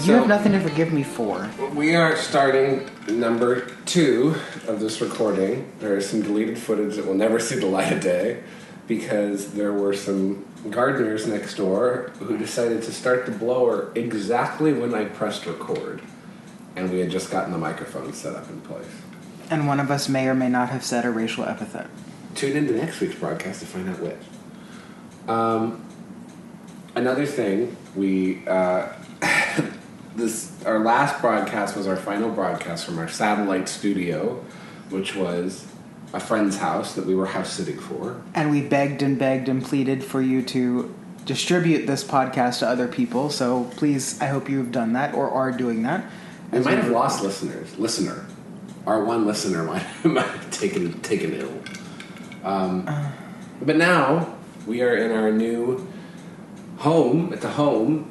You have nothing to forgive me for. We are starting number 2 of this recording. There is some deleted footage that will never see the light of day because there were some gardeners next door who decided to start the blower exactly when I pressed record. And we had just gotten the microphone set up in place. And one of us may or may not have said a racial epithet. Tune into next week's broadcast to find out which. Another thing, our last broadcast was our final broadcast from our satellite studio, which was a friend's house that we were house sitting for. And we begged and pleaded for you to distribute this podcast to other people. So please, I hope you've done that or are doing that. We might have lost listener. Our one listener might have taken ill. But now we are in our new home,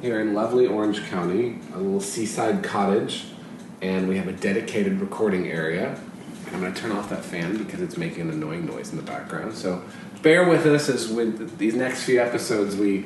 here in lovely Orange County, a little seaside cottage, and we have a dedicated recording area. And I'm going to turn off that fan because it's making an annoying noise in the background. So bear with us as with these next few episodes we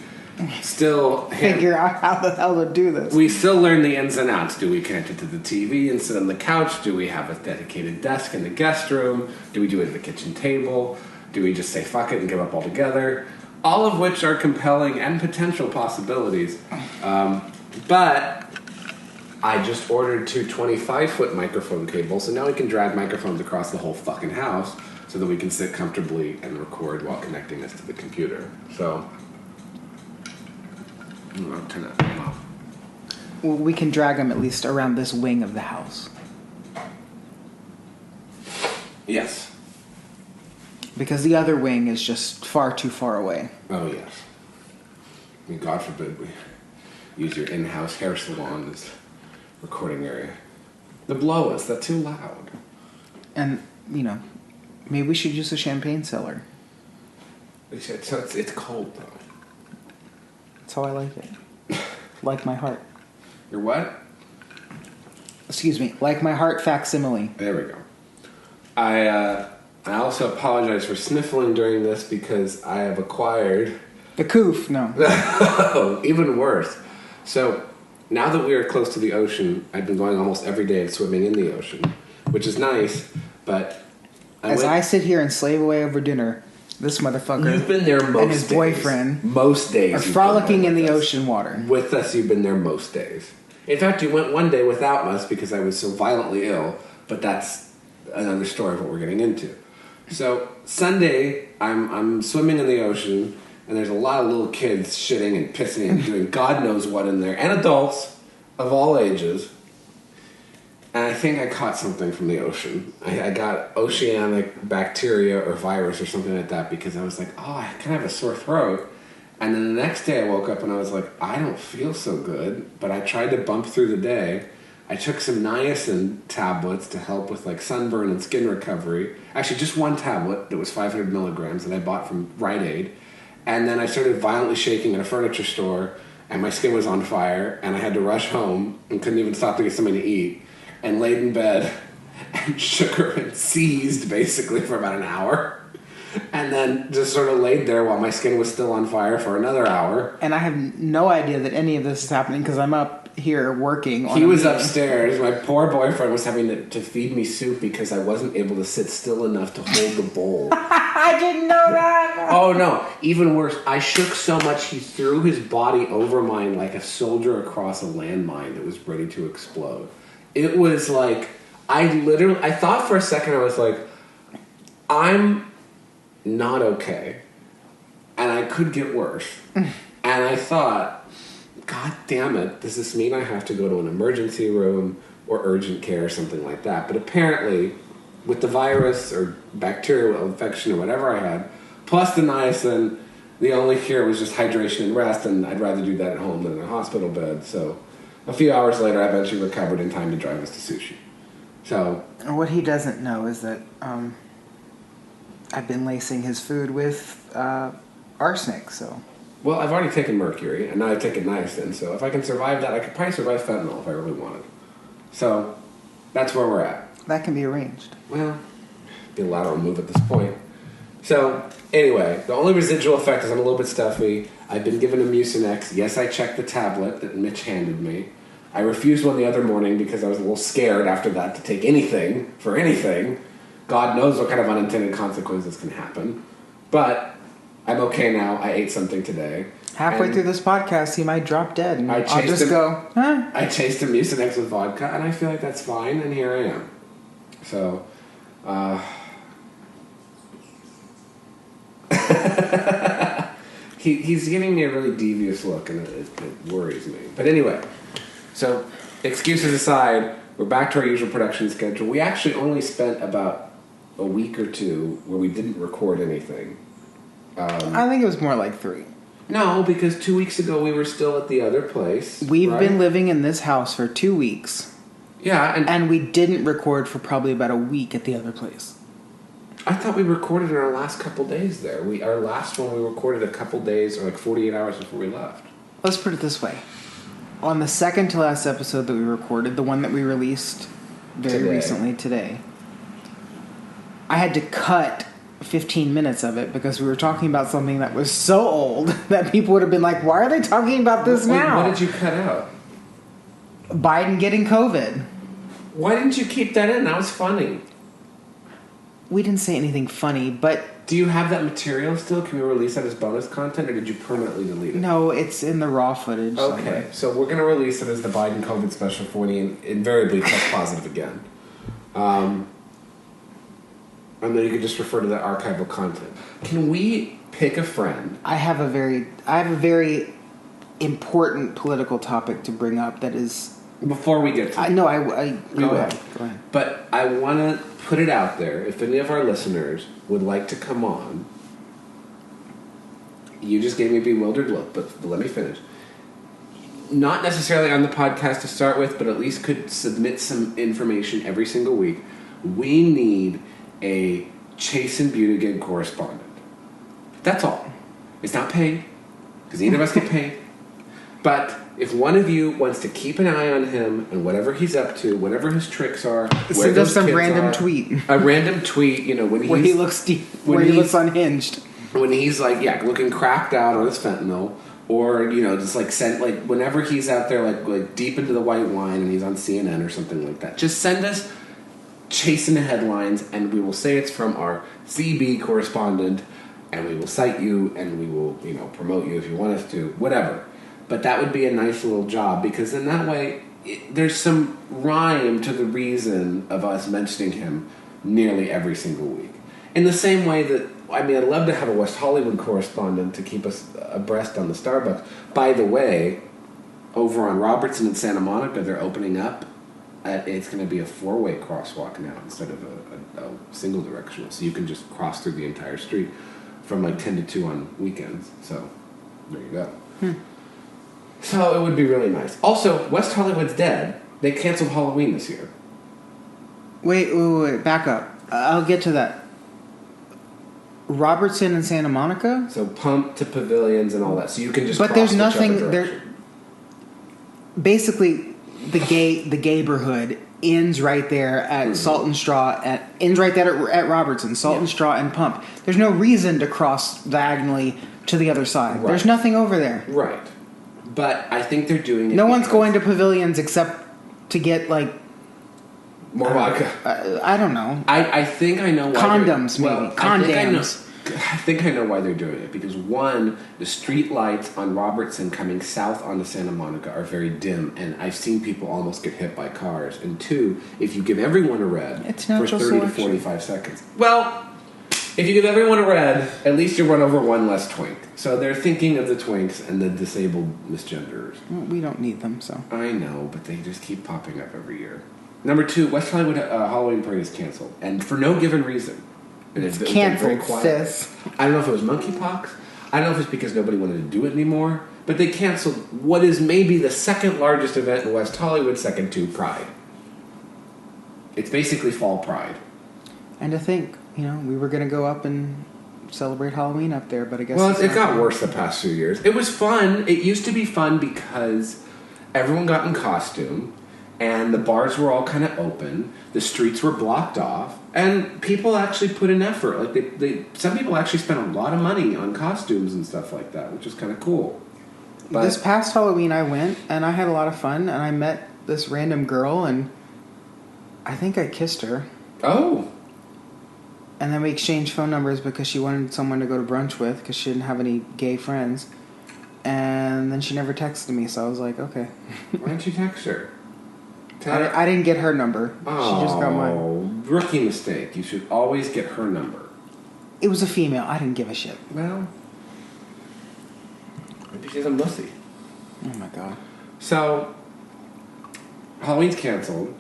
still figure out how the hell to do this. We still learn the ins and outs. Do we connect it to the TV and sit on the couch? Do we have a dedicated desk in the guest room? Do we do it at the kitchen table? Do we just say fuck it and give up altogether? All of which are compelling and potential possibilities. But I just ordered 2 25-foot microphone cables, and now we can drag microphones across the whole fucking house so that we can sit comfortably and record while connecting this to the computer. So I'll turn that off. Well, we can drag them at least around this wing of the house. Yes. Because the other wing is just far too far away. Oh, yes. I mean, God forbid we use your in-house hair salon as recording area. The blow is that too loud? And, maybe we should use a champagne cellar. It's cold, though. That's how I like it. Like my heart. Your what? Excuse me. Like my heart facsimile. There we go. I also apologize for sniffling during this because I have acquired... The coof, no. Even worse. So, now that we are close to the ocean, I've been going almost every day and swimming in the ocean, which is nice, but... I sit here and slave away over dinner, this motherfucker you've been there most and his days. Boyfriend most days are frolicking in the ocean water. With us, you've been there most days. In fact, you went one day without us because I was so violently ill, but that's another story of what we're getting into. So, Sunday, I'm swimming in the ocean, and there's a lot of little kids shitting and pissing and doing God knows what in there, and adults of all ages. And I think I caught something from the ocean. I got oceanic bacteria or virus or something like that because I was like, oh, I kind of have a sore throat. And then the next day I woke up and I was like, I don't feel so good, but I tried to bump through the day. I took some niacin tablets to help with like sunburn and skin recovery. Actually, just one tablet that was 500 milligrams that I bought from Rite Aid. And then I started violently shaking at a furniture store, and my skin was on fire, and I had to rush home and couldn't even stop to get something to eat, and laid in bed and sugar and seized basically for about an hour. And then just sort of laid there while my skin was still on fire for another hour. And I have no idea that any of this is happening because I'm up here working. He was upstairs. My poor boyfriend was having to feed me soup because I wasn't able to sit still enough to hold the bowl. I didn't know that. Oh, no. Even worse. I shook so much he threw his body over mine like a soldier across a landmine that was ready to explode. It was like, I thought for a second, I was like, I'm not okay. And I could get worse. And I thought, God damn it, does this mean I have to go to an emergency room or urgent care or something like that? But apparently, with the virus or bacterial infection or whatever I had, plus the niacin, the only cure was just hydration and rest, and I'd rather do that at home than in a hospital bed. So a few hours later, I eventually recovered in time to drive us to sushi. So what he doesn't know is that I've been lacing his food with arsenic, so... Well, I've already taken mercury, and now I've taken niacin, so if I can survive that, I could probably survive fentanyl if I really wanted. So, that's where we're at. That can be arranged. Well, be a lateral move at this point. So, anyway, the only residual effect is I'm a little bit stuffy. I've been given a Mucinex. Yes, I checked the tablet that Mitch handed me. I refused one the other morning because I was a little scared after that to take anything for anything. God knows what kind of unintended consequences can happen. But I'm okay now. I ate something today. Halfway through this podcast, he might drop dead, and I'll just him, go, huh? I chased a Mucinex with vodka, and I feel like that's fine, and here I am. So, he's giving me a really devious look, and it worries me. But anyway, so excuses aside, we're back to our usual production schedule. We actually only spent about a week or two where we didn't record anything. I think it was more like 3. No, because 2 weeks ago we were still at the other place. We've right? been living in this house for 2 weeks. Yeah, and we didn't record for probably about a week at the other place. I thought we recorded in our last couple days there. Our last one we recorded a couple days or like 48 hours before we left. Let's put it this way. On the second to last episode that we recorded, the one that we released very recently today, I had to cut 15 minutes of it because we were talking about something that was so old that people would have been like, why are they talking about this now? What did you cut out? Biden getting COVID. Why didn't you keep that in? That was funny. We didn't say anything funny, but... Do you have that material still? Can we release that as bonus content, or did you permanently delete it? No, it's in the raw footage. Okay, somewhere. so we're going to release it as the Biden COVID special for when he invariably tests positive again. And then you can just refer to the archival content. Can we pick a friend? I have a very important political topic to bring up that is... Before we get to it. Go will. ahead. But I want to put it out there. If any of our listeners would like to come on, you just gave me a bewildered look, but let me finish. Not necessarily on the podcast to start with, but at least could submit some information every single week. We need a Chasen Buttigieg correspondent. That's all. It's not paid, because neither of us get paid. But if one of you wants to keep an eye on him and whatever he's up to, whatever his tricks are, send us some random tweet. A random tweet, when where he looks deep, where he looks unhinged. When he's looking cracked out on his fentanyl, or just whenever he's out there like deep into the white wine and he's on CNN or something like that. Just send us chasing the headlines, and we will say it's from our CB correspondent, and we will cite you, and we will promote you if you want us to, whatever. But that would be a nice little job, because in that way, there's some rhyme to the reason of us mentioning him nearly every single week. In the same way that, I'd love to have a West Hollywood correspondent to keep us abreast on the Starbucks. By the way, over on Robertson and Santa Monica, they're opening up. It's going to be a 4-way crosswalk now instead of a single directional. So you can just cross through the entire street from 10 to 2 on weekends. So there you go. So it would be really nice. Also, West Hollywood's dead. They canceled Halloween this year. Wait, back up. I'll get to that. Robertson and Santa Monica? So pump to pavilions and all that. So you can just But cross there's whichever nothing direction. there. Basically, the gayborhood ends right there at Salt and Straw. Ends right there at Robertson, Salt and Straw and Pump. There's no reason to cross diagonally to the other side. Right. There's nothing over there. Right. But I think they're doing it. No one's going to pavilions except to get more vodka. I don't know. I think I know why. Condoms, maybe. Condoms. I think I know why they're doing it. Because one, the street lights on Robertson coming south onto Santa Monica are very dim, and I've seen people almost get hit by cars. And two, if you give everyone a red It's for natural 30 selection. to 45 seconds. Well, if you give everyone a red, at least you run over one less twink. So they're thinking of the twinks and the disabled misgenders. We don't need them, so. I know, but they just keep popping up every year. Number 2, West Hollywood Halloween Parade is canceled, and for no given reason. It's canceled, sis. I don't know if it was monkeypox. I don't know if it's because nobody wanted to do it anymore. But they canceled what is maybe the second largest event in West Hollywood, second to Pride. It's basically Fall Pride. And to think, we were going to go up and celebrate Halloween up there, but I guess... Well, it got worse the past few years. It was fun. It used to be fun because everyone got in costume, and the bars were all kind of open, the streets were blocked off, and people actually put in effort. Some people actually spent a lot of money on costumes and stuff like that, which is kind of cool. But this past Halloween I went and I had a lot of fun and I met this random girl and I think I kissed her. oh, And then we exchanged phone numbers because she wanted someone to go to brunch with because she didn't have any gay friends. And then she never texted me, so I was like, okay. why didn't you text her? I didn't get her number. Oh, She just got mine. rookie mistake. You should always get her number. It was a female. I didn't give a shit. Well, maybe she's a mussy. Oh my god. So, Halloween's canceled.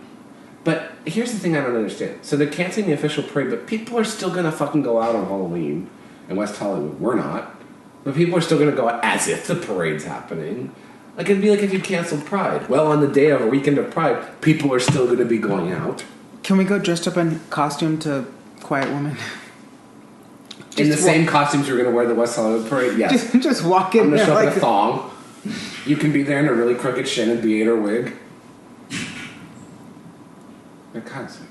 But here's the thing I don't understand. So they're canceling the official parade, but people are still going to fucking go out on Halloween in West Hollywood. We're not. But people are still going to go out as if the parade's happening. Like, it'd be like if you canceled Pride. Well, on the day of a weekend of Pride, people are still going to be going out. Can we go dressed up in costume to Quiet Woman? In the same costumes you're going to wear the West Hollywood parade? Yes. just walk in I'm going to there show up in like a thong. You can be there in a really crooked Shannon Beater wig. They're kind of sweet.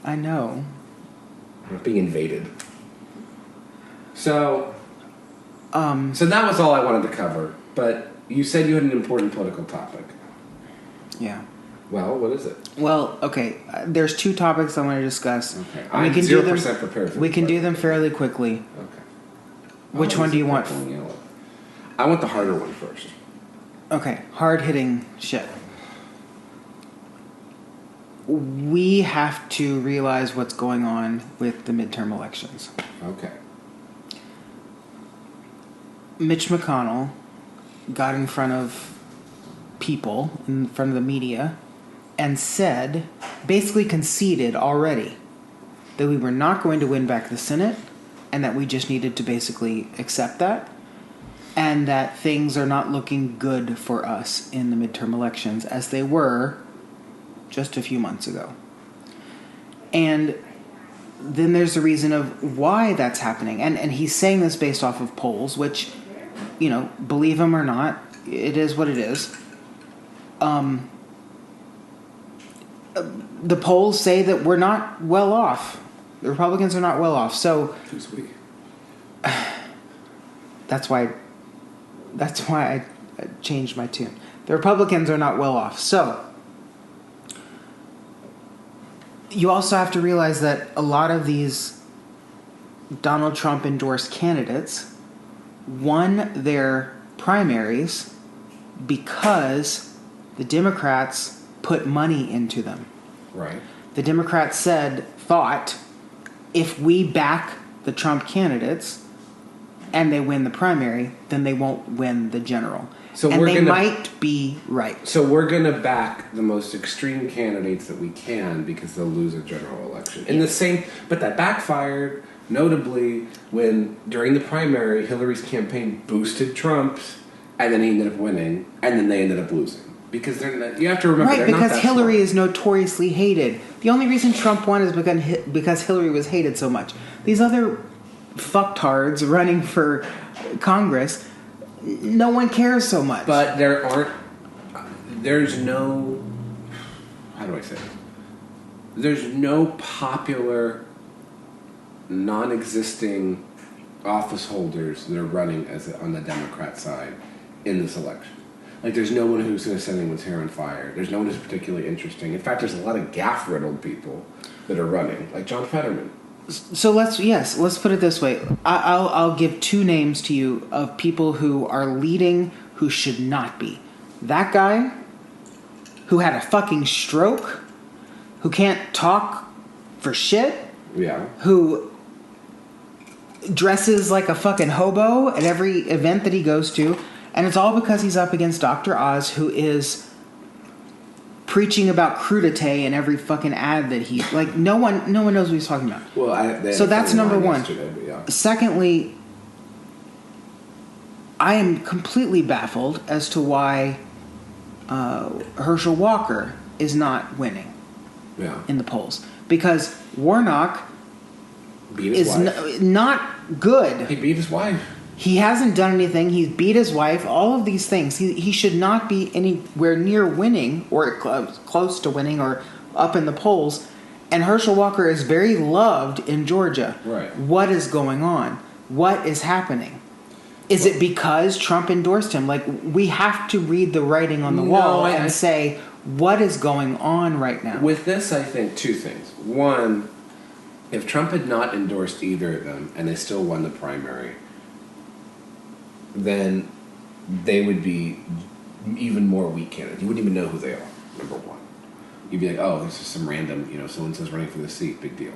I know. We're being invaded. So Um, that was all I wanted to cover. But you said you had an important political topic. yeah. Well, what is it? Well, okay. There's two topics I want to discuss. Okay. And we I'm can do 0% them. prepared for We this can do part. them fairly quickly. Okay. Which one do you want? Purple and yellow. I want the harder one first. Okay, hard hitting shit. We have to realize what's going on with the midterm elections. Okay. Mitch McConnell got in front of people, in front of the media, and said, basically conceded already, that we were not going to win back the Senate and that we just needed to basically accept that, and that things are not looking good for us in the midterm elections as they were just a few months ago. And then there's the reason of why that's happening. And he's saying this based off of polls, which, you know, believe him or not, it is what it is. The polls say that we're not well off. The Republicans are not well off. So Too sweet. that's why I changed my tune. The Republicans are not well off. So you also have to realize that a lot of these Donald Trump endorsed candidates won their primaries because the Democrats put money into them. Right. The Democrats thought, if we back the Trump candidates and they win the primary, then they won't win the general. So and we're they gonna- might be right. So we're going to back the most extreme candidates that we can because they'll lose a general election. In the same, but that backfired notably when during the primary Hillary's campaign boosted Trump's, and then he ended up winning, and then they ended up losing because they're not, you have to remember Right, they're not because that Hillary smart. is notoriously hated. The only reason Trump won is because Hillary was hated so much. These other fucktards running for Congress, no one cares so much. But there's no, how do I say this? There's no popular, non-existing office holders that are running on the Democrat side in this election. Like, there's no one who's going to set anyone's hair on fire. There's no one who's particularly interesting. In fact, there's a lot of gaff-riddled people that are running, like John Fetterman. So let's put it this way. I'll give two names to you of people who are leading who should not be. That guy who had a fucking stroke, who can't talk for shit, Yeah. who dresses like a fucking hobo at every event that he goes to, and it's all because he's up against Dr. Oz, who is preaching about crudité in every fucking ad that he like. No one knows what he's talking about. Well, So that's number one. Yesterday, but yeah. Secondly, I am completely baffled as to why Herschel Walker is not winning Yeah. in the polls, because Warnock Beat his is wife. not good. He beat his wife. He hasn't done anything. He's beat his wife. All of these things. He should not be anywhere near winning or close to winning or up in the polls. And Herschel Walker is very loved in Georgia. Right. What is going on? What is happening? Is it because Trump endorsed him? Like, we have to read the writing on the wall and say, what is going on right now? With this, I think two things. One, if Trump had not endorsed either of them and they still won the primary, then they would be even more weak candidates. You wouldn't even know who they are, number one. You'd be like, oh, this is some random, so-and-so's running for the seat, big deal.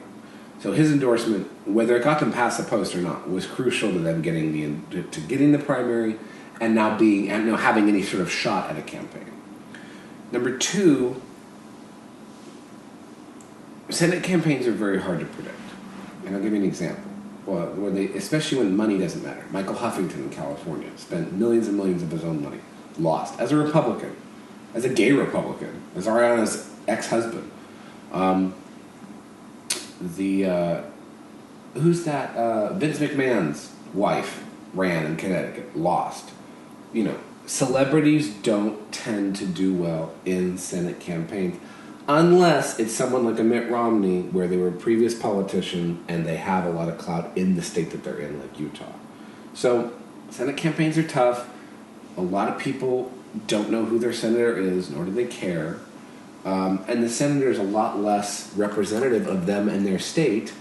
So his endorsement, whether it got them past the post or not, was crucial to them getting the primary and now having any sort of shot at a campaign. Number two, Senate campaigns are very hard to predict. And I'll give you an example. Well, especially when money doesn't matter. Michael Huffington in California spent millions and millions of his own money, lost as a Republican, as a gay Republican, as Ariana's ex-husband. Who's that? Vince McMahon's wife ran in Connecticut, lost. Celebrities don't tend to do well in Senate campaigns unless it's someone like a Mitt Romney, where they were a previous politician and they have a lot of clout in the state that they're in, like Utah. So Senate campaigns are tough. A lot of people don't know who their senator is, nor do they care. And the senator is a lot less representative of them and their state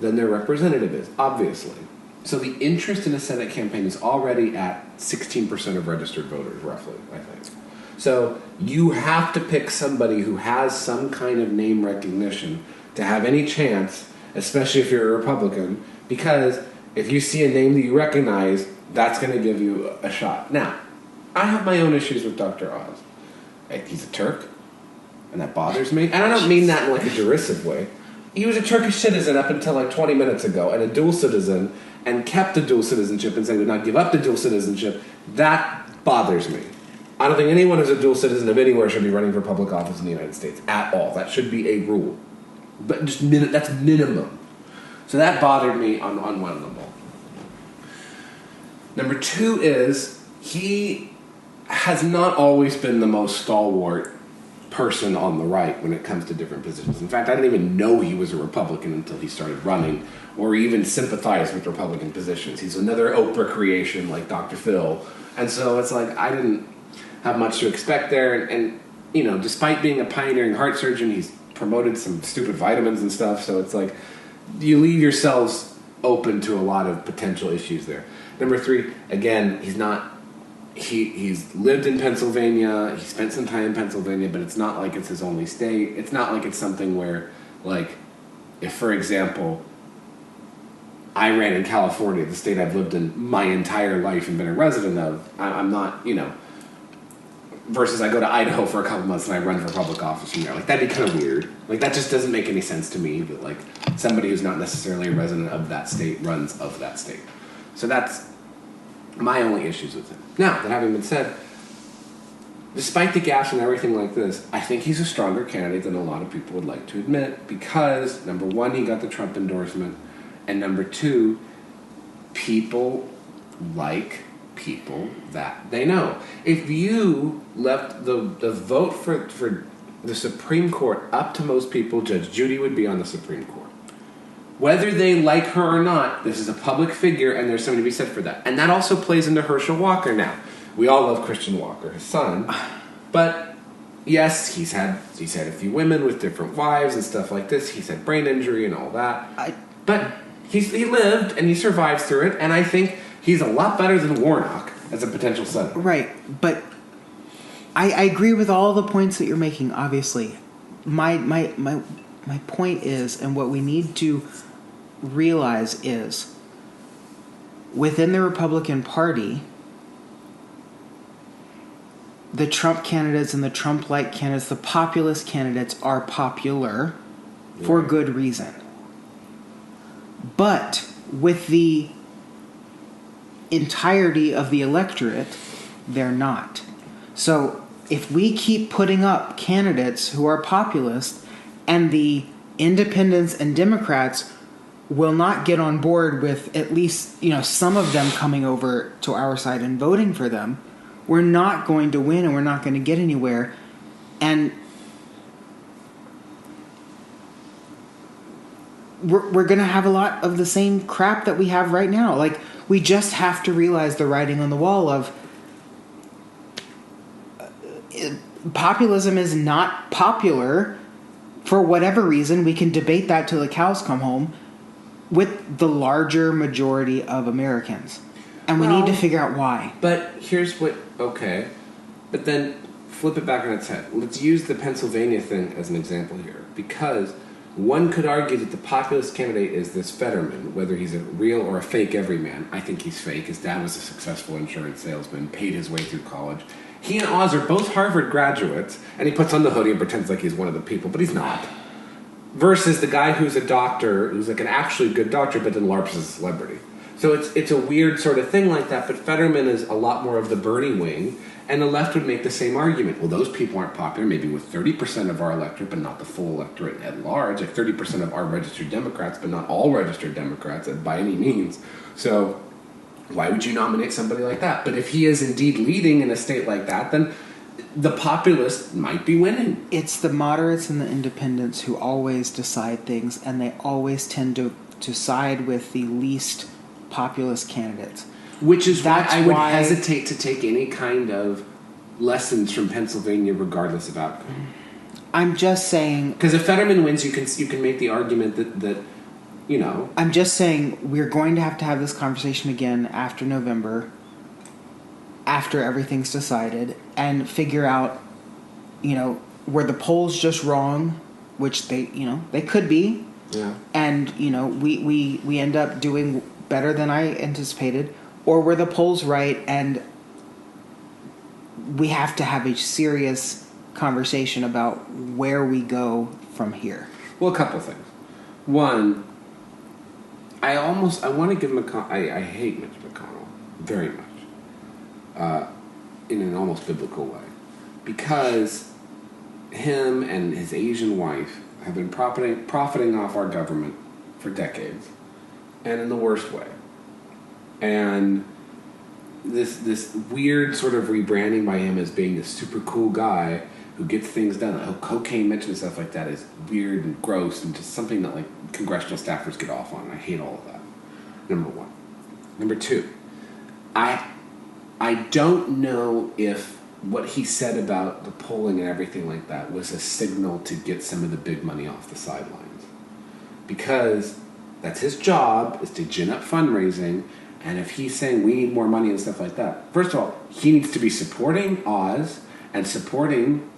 than their representative is, obviously. So the interest in a Senate campaign is already at 16% of registered voters, roughly, I think. So you have to pick somebody who has some kind of name recognition to have any chance, especially if you're a Republican, because if you see a name that you recognize, that's going to give you a shot. Now, I have my own issues with Dr. Oz. He's a Turk, and that bothers me. And I don't mean that in like a derisive way. He was a Turkish citizen up until like 20 minutes ago, and a dual citizen, and kept the dual citizenship and said he would not give up the dual citizenship. That bothers me. I don't think anyone who's a dual citizen of anywhere should be running for public office in the United States at all. That should be a rule. But that's minimum. So that bothered me on one level. Number two is he has not always been the most stalwart person on the right when it comes to different positions. In fact, I didn't even know he was a Republican until he started running or even sympathized with Republican positions. He's another Oprah creation like Dr. Phil. And so it's like I didn't have much to expect there. And despite being a pioneering heart surgeon, he's promoted some stupid vitamins and stuff. So it's like you leave yourselves open to a lot of potential issues there. Number three, again, he's lived in Pennsylvania. He spent some time in Pennsylvania, but it's not like it's his only state. It's not like it's something where, like, if, for example, I ran in California, the state I've lived in my entire life and been a resident of, I'm not, versus I go to Idaho for a couple months and I run for public office from there. Like, that'd be kind of weird. Like, that just doesn't make any sense to me that, like, somebody who's not necessarily a resident of that state runs of that state. So that's my only issues with him. Now, that having been said, despite the gaps and everything like this, I think he's a stronger candidate than a lot of people would like to admit because, number one, he got the Trump endorsement, and number two, people like people that they know. If you left the vote for the Supreme Court up to most people, Judge Judy would be on the Supreme Court. Whether they like her or not, this is a public figure, and there's something to be said for that. And that also plays into Herschel Walker now. We all love Christian Walker, his son. But, yes, he's had a few women with different wives and stuff like this. He's had brain injury and all that. But he lived, and he survived through it, and I think he's a lot better than Warnock as a potential senator. Right, but I agree with all the points that you're making, obviously. My point is, and what we need to realize is, within the Republican Party, the Trump candidates and the Trump-like candidates, the populist candidates, are popular for good reason. But with the entirety of the electorate, they're not. So if we keep putting up candidates who are populist, and the independents and Democrats will not get on board with at least, some of them coming over to our side and voting for them, we're not going to win and we're not going to get anywhere. And we're going to have a lot of the same crap that we have right now. Like, We just have to realize the writing on the wall of populism is not popular for whatever reason. We can debate that till the cows come home with the larger majority of Americans. And we need to figure out why. But here's what... Okay. But then flip it back on its head. Let's use the Pennsylvania thing as an example here. Because one could argue that the populist candidate is this Fetterman, whether he's a real or a fake everyman. I think he's fake. His dad was a successful insurance salesman, paid his way through college. He and Oz are both Harvard graduates, and he puts on the hoodie and pretends like he's one of the people, but he's not. Versus the guy who's a doctor, who's like an actually good doctor, but then LARPs as a celebrity. So it's a weird sort of thing like that, but Fetterman is a lot more of the Bernie wing, and the left would make the same argument. Well, those people aren't popular, maybe with 30% of our electorate, but not the full electorate at large, like 30% of our registered Democrats, but not all registered Democrats by any means. So why would you nominate somebody like that? But if he is indeed leading in a state like that, then the populist might be winning. It's the moderates and the independents who always decide things, and they always tend to side with the least populist candidates. Which is why I would hesitate to take any kind of lessons from Pennsylvania regardless of outcome. I'm just saying... Because if Fetterman wins, you can make the argument that you know... I'm just saying we're going to have this conversation again after November, after everything's decided, and figure out, were the polls just wrong, which they could be. Yeah. And, we end up doing better than I anticipated, or were the polls right, and we have to have a serious conversation about where we go from here. Well, a couple things. One, I want to give McConnell... I hate Mitch McConnell very much, in an almost biblical way, because him and his Asian wife have been profiting off our government for decades, and in the worst way. And this weird sort of rebranding by him as being this super cool guy who gets things done. Cocaine Mitch and stuff like that is weird and gross and just something that like congressional staffers get off on. I hate all of that. Number one. Number two, I don't know if what he said about the polling and everything like that was a signal to get some of the big money off the sidelines. Because that's his job, is to gin up fundraising. And if he's saying we need more money and stuff like that, first of all, he needs to be supporting Oz and supporting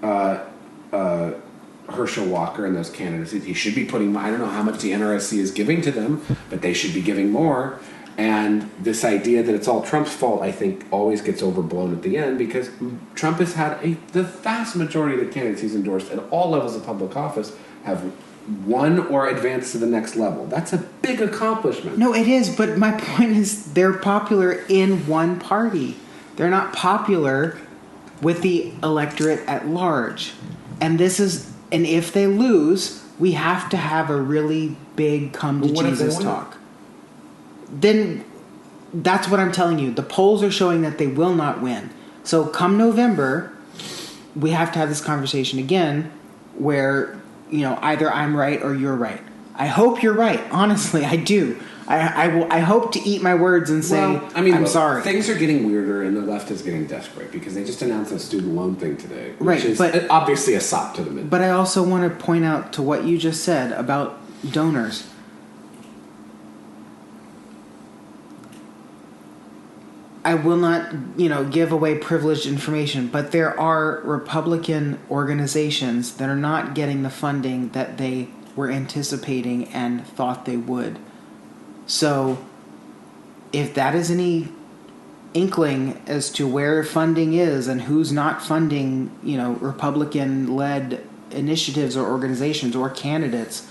Herschel Walker and those candidates. He should be putting, I don't know how much the NRSC is giving to them, but they should be giving more. And this idea that it's all Trump's fault, I think, always gets overblown at the end, because Trump has had the vast majority of the candidates he's endorsed at all levels of public office have won or advanced to the next level. That's a big accomplishment. No, it is, but my point is they're popular in one party. They're not popular with the electorate at large. And if they lose, we have to have a really big come to Jesus talk. Then that's what I'm telling you. The polls are showing that they will not win. So come November, we have to have this conversation again where, either I'm right or you're right. I hope you're right. Honestly, I do. I hope to eat my words and say, I'm sorry. Things are getting weirder and the left is getting desperate because they just announced a student loan thing today. Right, which is but obviously a sop to the mid. But I also want to point out to what you just said about donors. I will not, give away privileged information, but there are Republican organizations that are not getting the funding that they were anticipating and thought they would. So, if that is any inkling as to where funding is and who's not funding, Republican-led initiatives or organizations or candidates,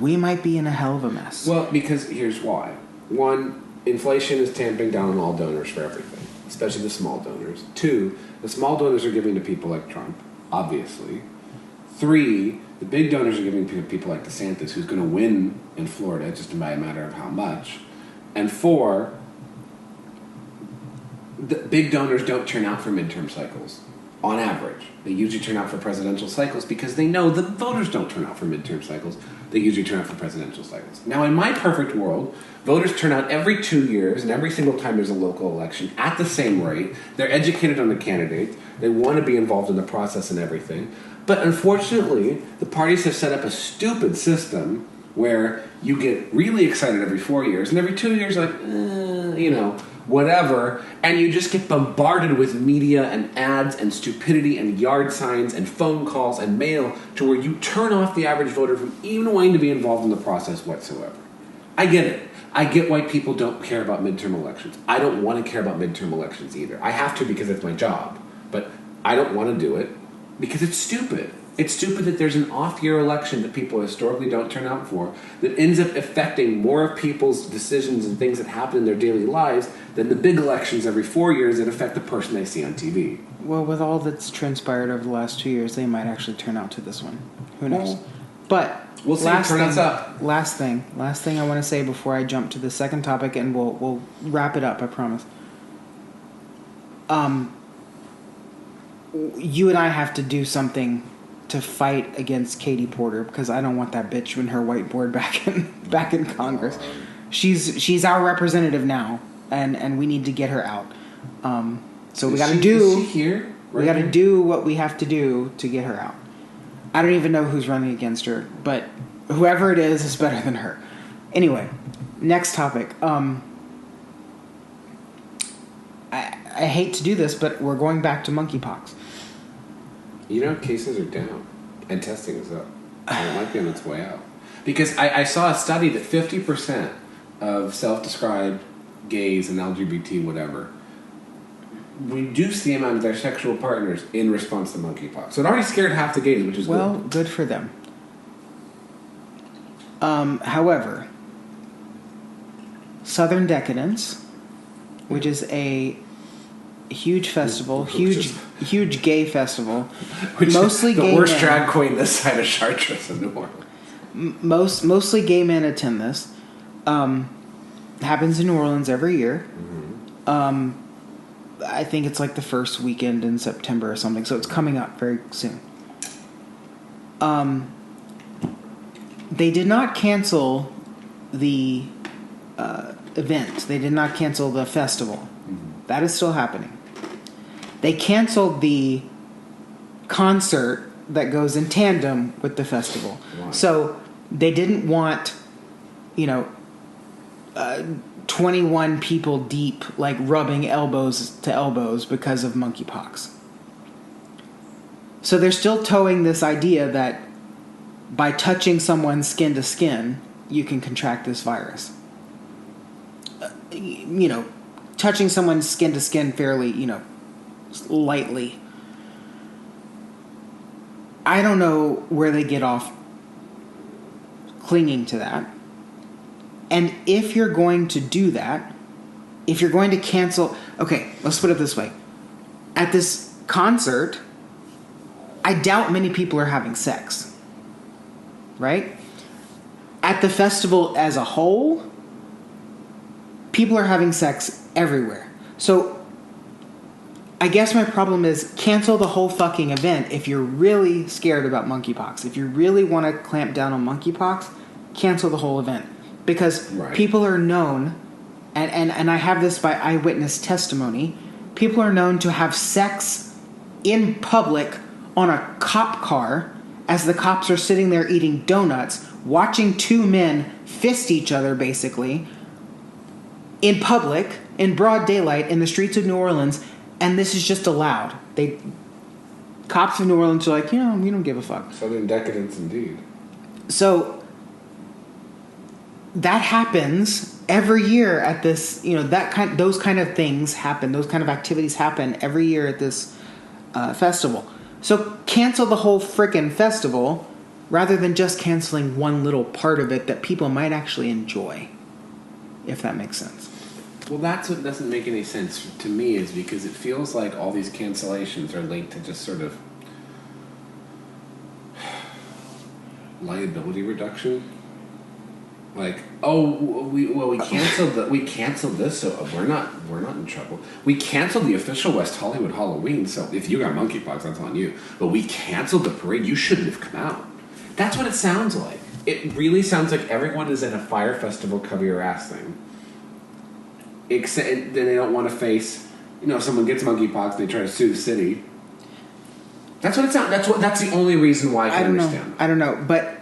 we might be in a hell of a mess. Well, because here's why. One, inflation is tamping down on all donors for everything, especially the small donors. Two, the small donors are giving to people like Trump, obviously. Three, the big donors are giving to people like DeSantis, who's going to win in Florida just by a matter of how much. And four, the big donors don't turn out for midterm cycles, on average. They usually turn out for presidential cycles because they know the voters don't turn out for midterm cycles. they usually turn out for presidential cycles. Now, in my perfect world, voters turn out every 2 years, and every single time there's a local election at the same rate. They're educated on the candidates. They want to be involved in the process and everything. But unfortunately, the parties have set up a stupid system where you get really excited every 4 years, and every 2 years, like, whatever, and you just get bombarded with media and ads and stupidity and yard signs and phone calls and mail to where you turn off the average voter from even wanting to be involved in the process whatsoever. I get it. I get why people don't care about midterm elections. I don't want to care about midterm elections either. I have to because it's my job, but I don't want to do it because it's stupid. It's stupid that there's an off-year election that people historically don't turn out for that ends up affecting more of people's decisions and things that happen in their daily lives than the big elections every 4 years that affect the person they see on TV. Well, with all that's transpired over the last 2 years, they might actually turn out to this one. Who knows? Well, but we'll see. Turn us up. Last thing I want to say before I jump to the second topic, and we'll wrap it up. I promise. You and I have to do something to fight against Katie Porter because I don't want that bitch in her whiteboard back in Congress. She's our representative now, and we need to get her out. So we got to do. Is she here? We got to do what we have to do to get her out. I don't even know who's running against her, but whoever it is better than her. Anyway, next topic. I hate to do this, but we're going back to monkeypox. Cases are down, and testing is up. And it might be on its way out. Because I saw a study that 50% of self-described gays and LGBT whatever reduce the amount of their sexual partners in response to monkeypox. So it already scared half the gays, which is good. Good for them. However, Southern Decadence, which is a huge festival, huge gay festival, Which mostly is the gay worst men. drag queen this side of Chartres in New Orleans. Mostly gay men attend this. Happens in New Orleans every year. Mm-hmm. I think it's like the first weekend in September or something, so it's coming up very soon. They did not cancel the event. They did not cancel the festival. Mm-hmm. That is still happening. They canceled the concert that goes in tandem with the festival. Wow. So they didn't want, 21 people deep, like rubbing elbows to elbows because of monkeypox. So they're still towing this idea that by touching someone's skin to skin, you can contract this virus. Touching someone's skin to skin fairly, lightly. I don't know where they get off clinging to that. And if you're going to do that, if you're going to cancel... Okay, let's put it this way. At this concert, I doubt many people are having sex. Right? At the festival as a whole, people are having sex everywhere. So I guess my problem is cancel the whole fucking event if you're really scared about monkeypox. If you really want to clamp down on monkeypox, cancel the whole event. Because people are known, and I have this by eyewitness testimony, people are known to have sex in public on a cop car as the cops are sitting there eating donuts, watching two men fist each other, basically, in public, in broad daylight, in the streets of New Orleans, and this is just allowed. Cops of New Orleans are like, we don't give a fuck. Southern decadence, indeed. So that happens every year at this. Those kind of things happen. Those kind of activities happen every year at this festival. So cancel the whole frickin' festival rather than just canceling one little part of it that people might actually enjoy, if that makes sense. Well, that's what doesn't make any sense to me, is because it feels like all these cancellations are linked to just sort of liability reduction. Like, we canceled this, so we're not in trouble. We canceled the official West Hollywood Halloween, so if you got monkeypox, that's on you. But we canceled the parade. You shouldn't have come out. That's what it sounds like. It really sounds like everyone is at a fire festival cover your ass thing. Except then they don't want to face, if someone gets monkeypox, they try to sue the city. That's what it sounds. That's the only reason why I can understand. I don't know, but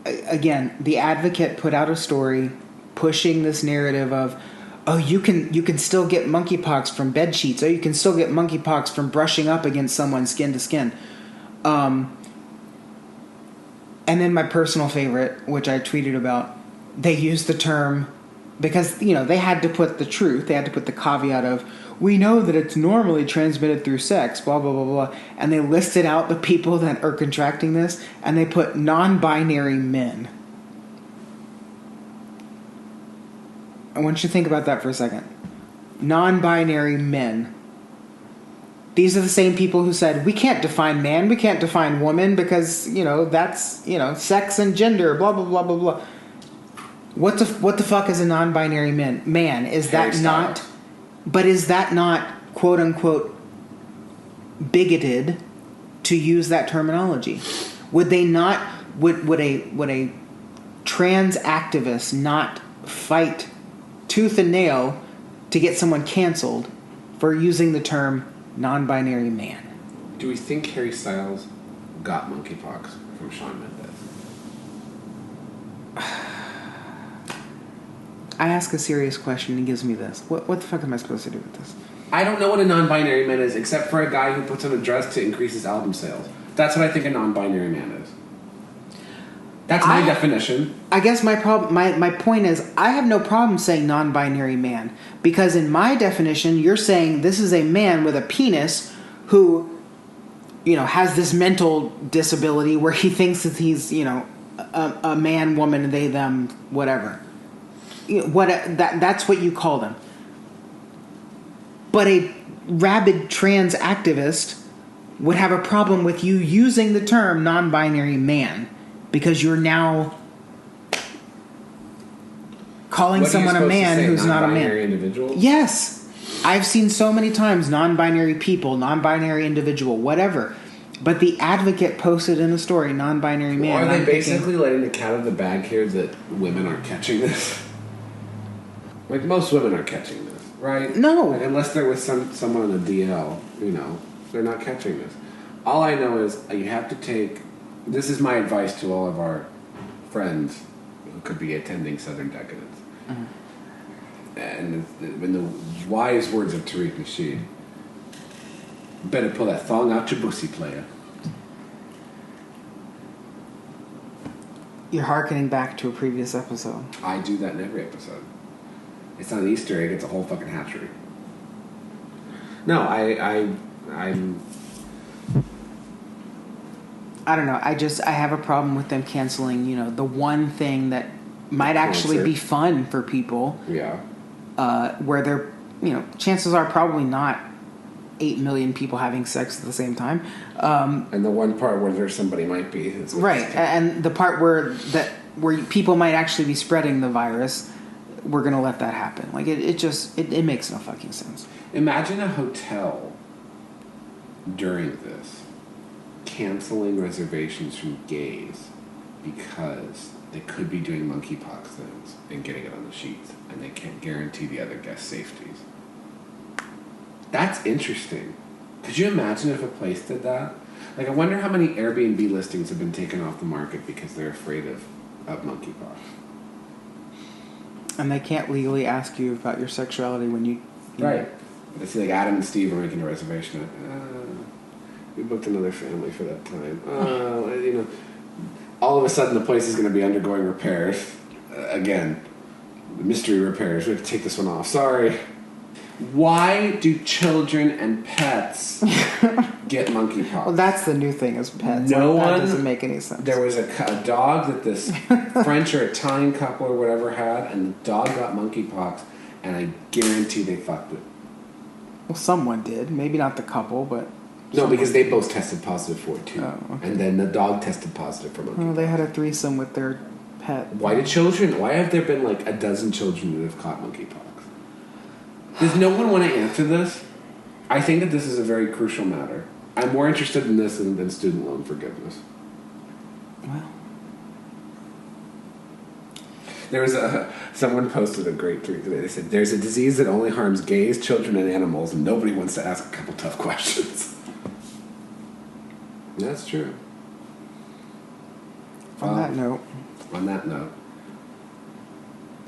again, The Advocate put out a story pushing this narrative of, oh, you can still get monkeypox from bed sheets. Oh, you can still get monkeypox from brushing up against someone skin to skin. And then my personal favorite, which I tweeted about, they used the term because, they had to put the truth. They had to put the caveat of, we know that it's normally transmitted through sex, blah, blah, blah, blah. And they listed out the people that are contracting this, and they put non-binary men. I want you to think about that for a second. Non-binary men. These are the same people who said, we can't define man, we can't define woman, because, that's, sex and gender, blah, blah, blah, blah, blah. What the fuck is a non-binary man? Is that not... But is that not, quote unquote, bigoted to use that terminology? Would they not? Would a trans activist not fight tooth and nail to get someone canceled for using the term non-binary man? Do we think Harry Styles got monkeypox from Shawn Mendes? I ask a serious question and he gives me this. What the fuck am I supposed to do with this? I don't know what a non-binary man is, except for a guy who puts on a dress to increase his album sales. That's what I think a non-binary man is. That's my definition. I guess my point is, I have no problem saying non-binary man, because in my definition, you're saying this is a man with a penis who, has this mental disability where he thinks that he's, a man, woman, they, them, whatever. That's what you call them. But a rabid trans activist would have a problem with you using the term non-binary man, because you're now calling someone a man who's not a man. Non-binary individual? Yes. I've seen so many times non-binary people, non-binary individual, whatever. But The Advocate posted in the story non-binary man. Well, are they basically letting the cat out of the bag here that women aren't catching this? Like, most women are catching this, right? No. Like, unless they're with someone on a DL, they're not catching this. All I know is you have to take... This is my advice to all of our friends who could be attending Southern Decadence. Mm-hmm. And in the wise words of Tariq Nasheed, better pull that thong out your pussy, player. You're hearkening back to a previous episode. I do that in every episode. It's not an Easter egg, it's a whole fucking hatchery. No, I'm... I don't know. I have a problem with them canceling, the one thing that might actually be fun for people. Yeah. Where they're, chances are probably not 8 million people having sex at the same time. And the one part where there's somebody might be. Right. And the part where people might actually be spreading the virus, we're going to let that happen. Like, it makes no fucking sense. Imagine a hotel during this canceling reservations from gays because they could be doing monkeypox things and getting it on the sheets, and they can't guarantee the other guests' safeties. That's interesting. Could you imagine if a place did that? Like, I wonder how many Airbnb listings have been taken off the market because they're afraid of monkeypox. And they can't legally ask you about your sexuality when you right. But I see, like, Adam and Steve are making a reservation. We booked another family for that time. All of a sudden the place is going to be undergoing repairs. Again, mystery repairs. We have to take this one off. Sorry. Why do children and pets get monkeypox? Well, that's the new thing is pets. No one... That doesn't make any sense. There was a dog that this French or Italian couple or whatever had, and the dog got monkeypox, and I guarantee they fucked it. Well, someone did. Maybe not the couple, but... No, because they both tested positive for it, too. Oh, okay. And then the dog tested positive for monkeypox. Well, they had a threesome with their pet. Why have there been like a dozen children that have caught monkeypox? Does no one want to answer this? I think that this is a very crucial matter. I'm more interested in this than student loan forgiveness. Well, There was someone posted a great tweet today. They said, "There's a disease that only harms gays, children, and animals, and nobody wants to ask a couple tough questions." That's true. On that note,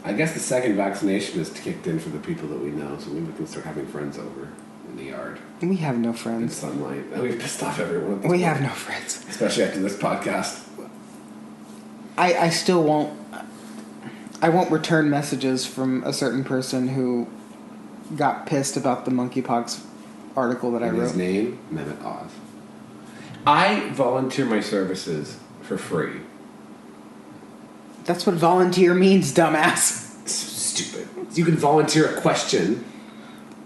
I guess the second vaccination is kicked in for the people that we know, so maybe we can start having friends over in the yard. we have no In friends. sunlight. And we've pissed off everyone. At this We point. have no friends. Especially after this podcast. I still won't. I won't return messages from a certain person who got pissed about the monkeypox article that I And wrote. his name, Mehmet Oz. I volunteer my services for free. That's what volunteer means, dumbass. It's stupid. You can volunteer a question.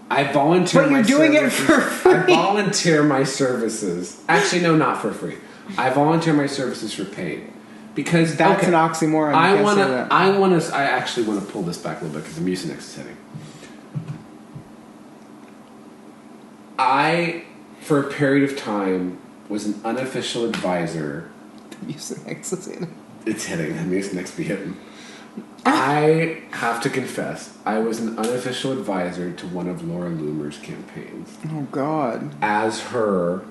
I volunteer But my you're doing it services. for free. I volunteer my services. Actually, no, not for free. I volunteer my services for paid. Because That's an oxymoron. You I can't want say to. that. I actually want to pull this back a little bit because the Mucinex is hitting. I, for a period of time, was an unofficial advisor. Mucinex is in it. It's hitting. The Mucinex be hitting. I have to confess, I was an unofficial advisor to one of Laura Loomer's campaigns Oh God. as her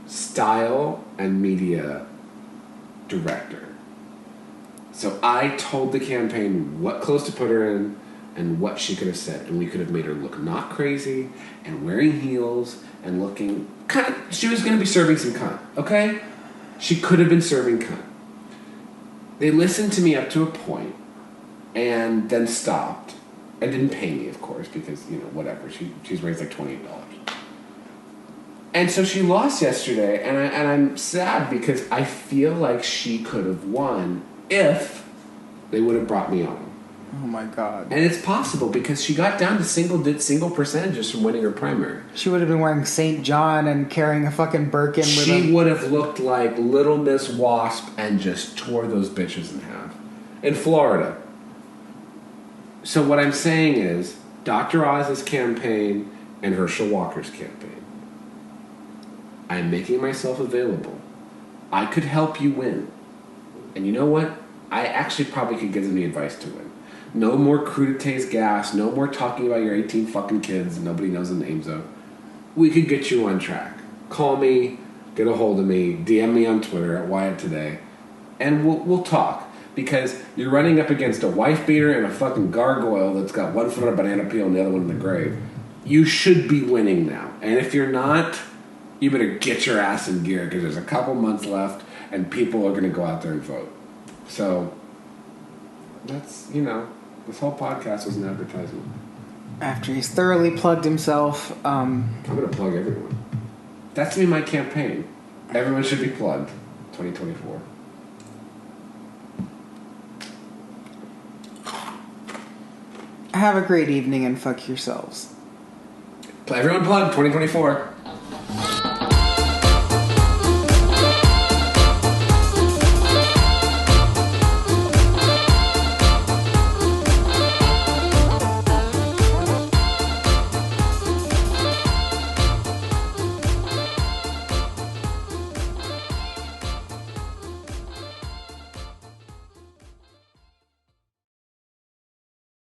style and media director. So I told the campaign what clothes to put her in and what she could have said, and we could have made her look not crazy and wearing heels and looking kind of. She was going to be serving some cunt, okay? She could have been serving cunt. They listened to me up to a point, and then stopped, and didn't pay me, of course, because whatever. She's raised like $28. And so she lost yesterday, and I'm sad because I feel like she could have won if they would have brought me on. Oh my God. And it's possible because she got down to single percentages from winning her primary. She would have been wearing St. John and carrying a fucking Birkin with She a... would have looked like Little Miss Wasp and just tore those bitches in half. In Florida. So what I'm saying is, Dr. Oz's campaign and Herschel Walker's campaign. I'm making myself available. I could help you win. And you know what? I actually probably could give them the advice to win. No more crudités gas. No more talking about your 18 fucking kids and nobody knows the names of. We could get you on track. Call me, get a hold of me, DM me on Twitter at Wyatt Today, and we'll talk. Because you're running up against a wife beater and a fucking gargoyle that's got one foot on a banana peel and the other one in the grave. You should be winning now. And if you're not, you better get your ass in gear because there's a couple months left and people are going to go out there and vote. So, that's, this whole podcast was an advertisement. After he's thoroughly plugged himself, I'm going to plug everyone. That's me, my campaign. Everyone should be plugged. 2024. have a great evening and fuck yourselves. Everyone plugged 2024.